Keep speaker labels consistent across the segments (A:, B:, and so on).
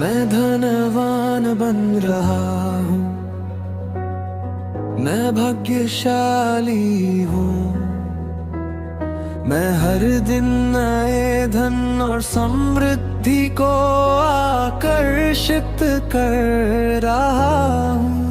A: मैं धनवान बन रहा हूँ, मैं भाग्यशाली हूँ। मैं हर दिन नए धन और समृद्धि को आकर्षित कर रहा हूँ।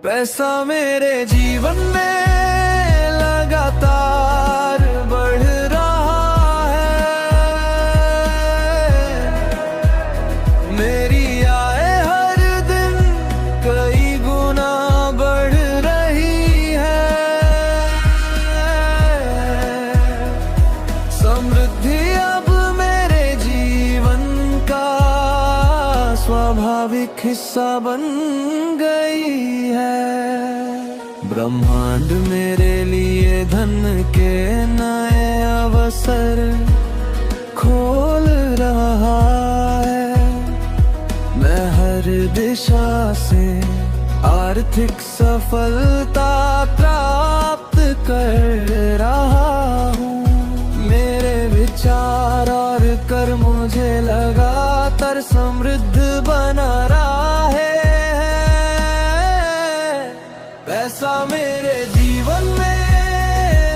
A: पैसा मेरे जीवन में लगातार बढ़ रहा है। मेरी आय हर दिन कई गुना बढ़ रही है। समृद्धि अब मेरे जीवन का स्वाभाविक हिस्सा बन गई है। ब्रह्मांड मेरे लिए धन के नए अवसर खोल रहा है। मैं हर दिशा से आर्थिक सफलता प्राप्त कर रहा हूँ। मेरे विचार और कर मुझे लगातार समृद्ध बना रहा है। पैसा मेरे जीवन में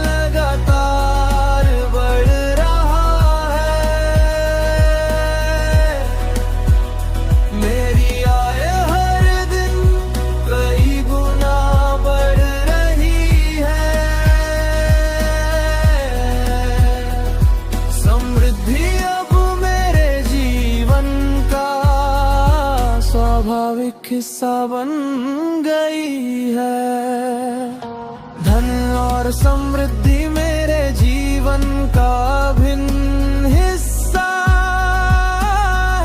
A: लगातार बढ़ रहा है। मेरी आय हर दिन कई गुना बढ़ रही है। समृद्धि अब मेरे जीवन का स्वाभाविक हिस्सा बन गई है। धन और समृद्धि मेरे जीवन का अभिन्न हिस्सा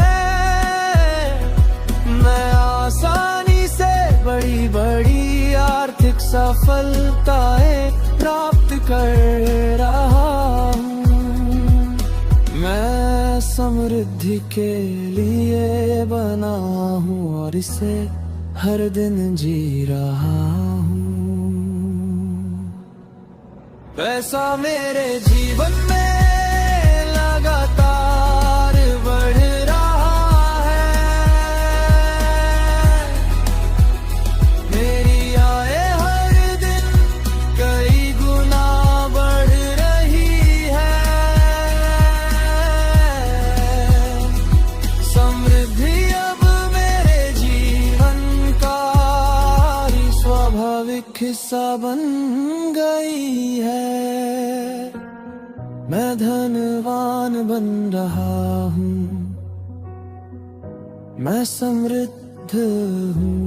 A: है। मैं आसानी से बड़ी बड़ी आर्थिक सफलताएं प्राप्त कर रहा हूँ। मैं समृद्धि के लिए बना हूँ और इसे हर दिन जी रहा हूँ। पैसा मेरे जीवन में लगातार बढ़ रहा है। मेरी आय हर दिन कई गुना बढ़ रही है। समृद्धि अब मेरे जीवन का स्वाभाविक हिस्सा बन गई है। मैं धनवान बन रहा हूँ, मैं समृद्ध हूँ।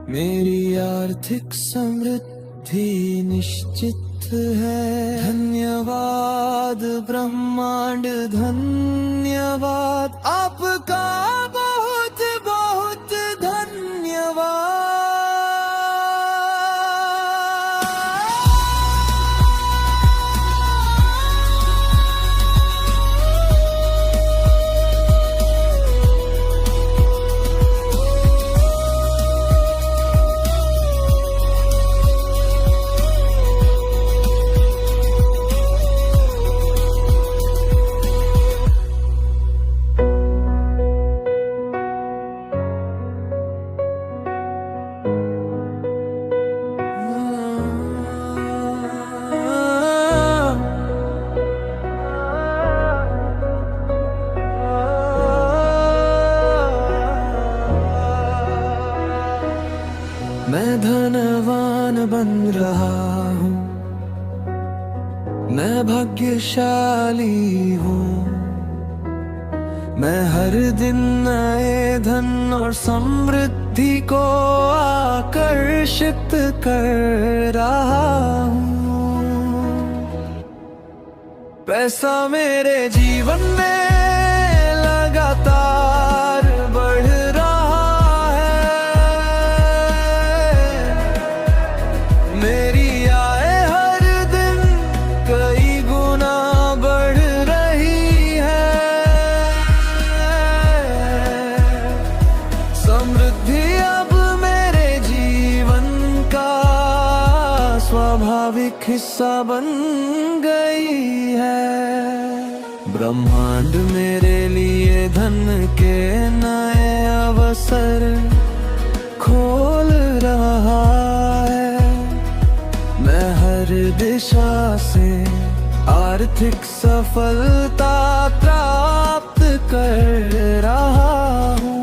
A: मेरी आर्थिक समृद्धि निश्चित है। धन्यवाद ब्रह्मांड, धन्यवाद आपका बहुत बहुत धन्यवाद। मैं धनवान बन रहा हूँ, मैं भाग्यशाली हूँ। मैं हर दिन नए धन और समृद्धि को आकर्षित कर रहा हूँ। पैसा मेरे जीवन में लगातार बढ़ रहा है। मेरी आय हर दिन कई गुना बढ़ रही है। समृद्धि अब मेरे जीवन का स्वाभाविक हिस्सा बन गई है। ब्रह्मांड मेरे लिए धन के नए अवसर खोल रहा है। मैं हर दिशा से आर्थिक सफलता प्राप्त कर रहा हूँ।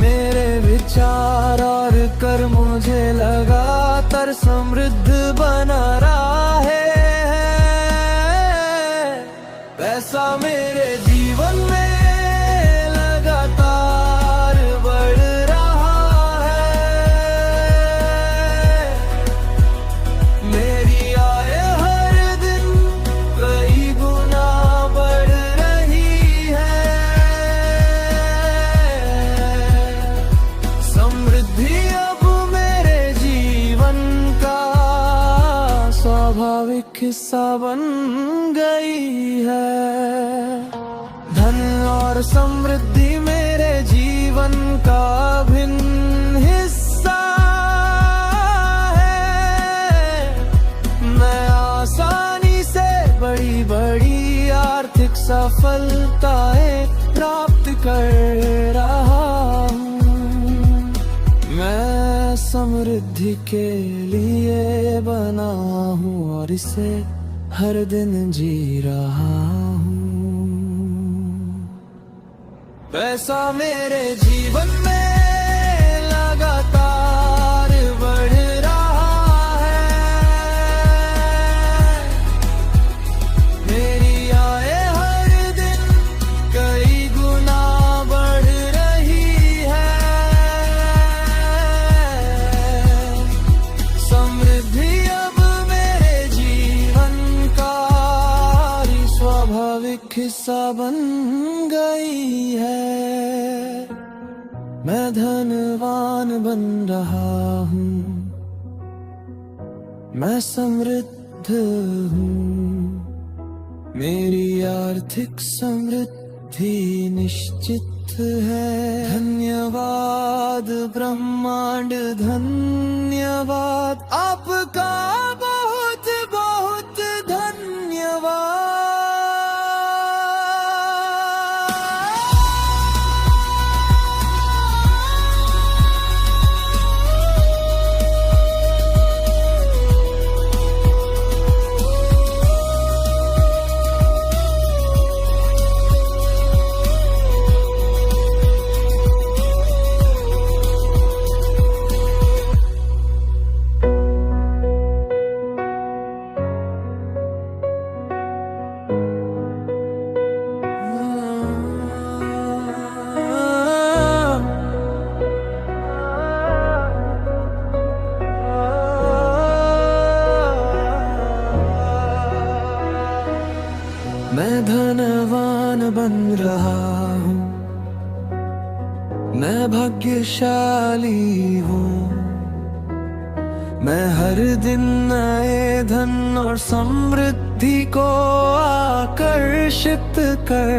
A: मेरे विचार और कर मुझे लगातार समृद्ध बना रहा है। पैसा मेरे जीवन में लगातार बढ़ रहा है। मेरी आय हर दिन कई गुना बढ़ रही है। समृद्धि अब मेरे जीवन का स्वाभाविक हिस्सा बन गई है। धन और समृद्धि मेरे जीवन का अभिन्न हिस्सा है। मैं आसानी से बड़ी बड़ी आर्थिक सफलताएं प्राप्त कर रहा हूँ। मैं समृद्धि के लिए बना हूँ और इसे हर दिन जी रहा हूँ। पैसा मेरे जीवन में लगातार बढ़ रहा है। मेरी आय हर दिन कई गुना बढ़ रही है। समृद्धि अब मेरे जीवन का स्वाभाविक हिस्सा बन गई है। मैं धनवान बन रहा हूँ। मैं समृद्ध हूँ। मेरी आर्थिक समृद्धि निश्चित है। धन्यवाद ब्रह्मांड, धन्यवाद आपका बहुत बहुत धन्यवाद। मैं धनवान बन रहा हूँ। मैं भाग्यशाली हूँ। मैं हर दिन नए धन और समृद्धि को आकर्षित कर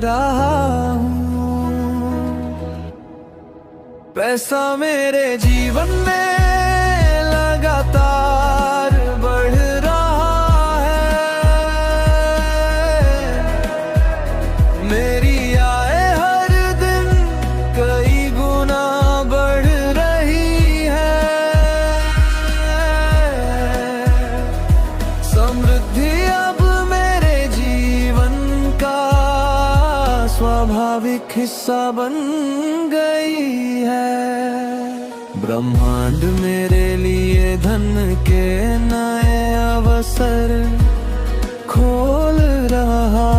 A: रहा हूँ। पैसा मेरे जीवन में लगातार बढ़ रहा है। मेरी आय हर दिन कई गुना बढ़ रही है। समृद्धि अब मेरे जीवन का स्वाभाविक हिस्सा बन गई है। ब्रह्मांड मेरे लिए धन के नए अवसर खोल रहा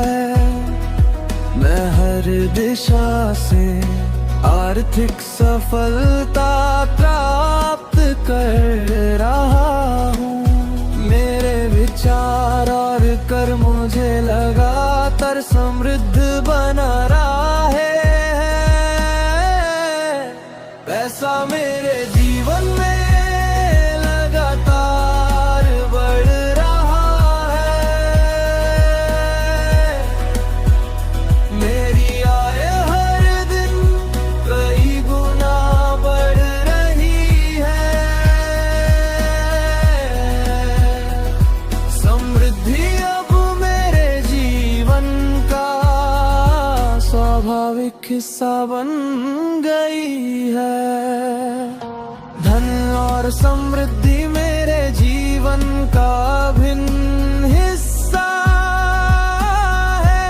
A: है। मैं हर दिशा से आर्थिक सफलता प्राप्त कर रहा हूँ। मेरे विचार और कर मुझे लगातार समृद्ध बना रहा है। पैसा मेरे जीवन में लगातार बढ़ रहा है। मेरी आय हर दिन कई गुना बढ़ रही है। समृद्धि अब मेरे जीवन स्वाभाविक हिस्सा बन गई है। धन और समृद्धि मेरे जीवन का अभिन्न हिस्सा है।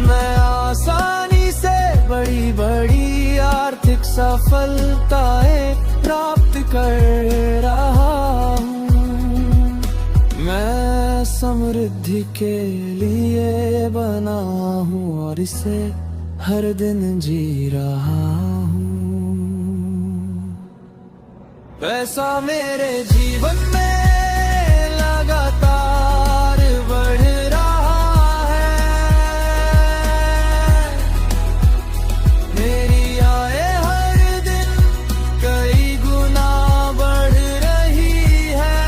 A: मैं आसानी से बड़ी बड़ी आर्थिक सफलताएं प्राप्त कर रहा हूँ। मैं समृद्धि के लिए बना हूँ और इसे हर दिन जी रहा हूँ। पैसा मेरे जीवन में लगातार बढ़ रहा है। मेरी आय हर दिन कई गुना बढ़ रही है।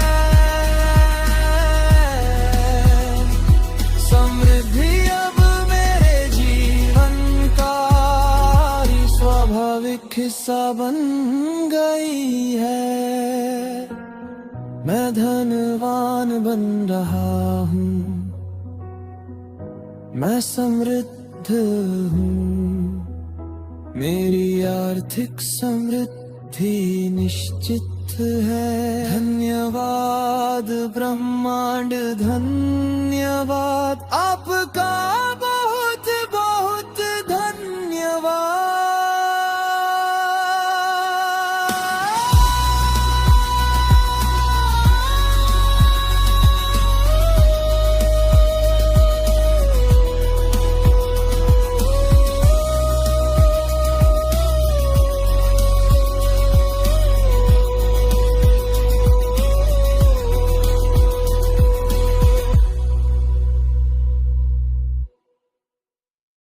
A: समृद्धि अब मेरे जीवन का ही स्वाभाविक हिस्सा बन गई है। मैं धनवान बन रहा हूँ, मैं समृद्ध हूँ। मेरी आर्थिक समृद्धि निश्चित है। धन्यवाद ब्रह्मांड, धन्यवाद आपका।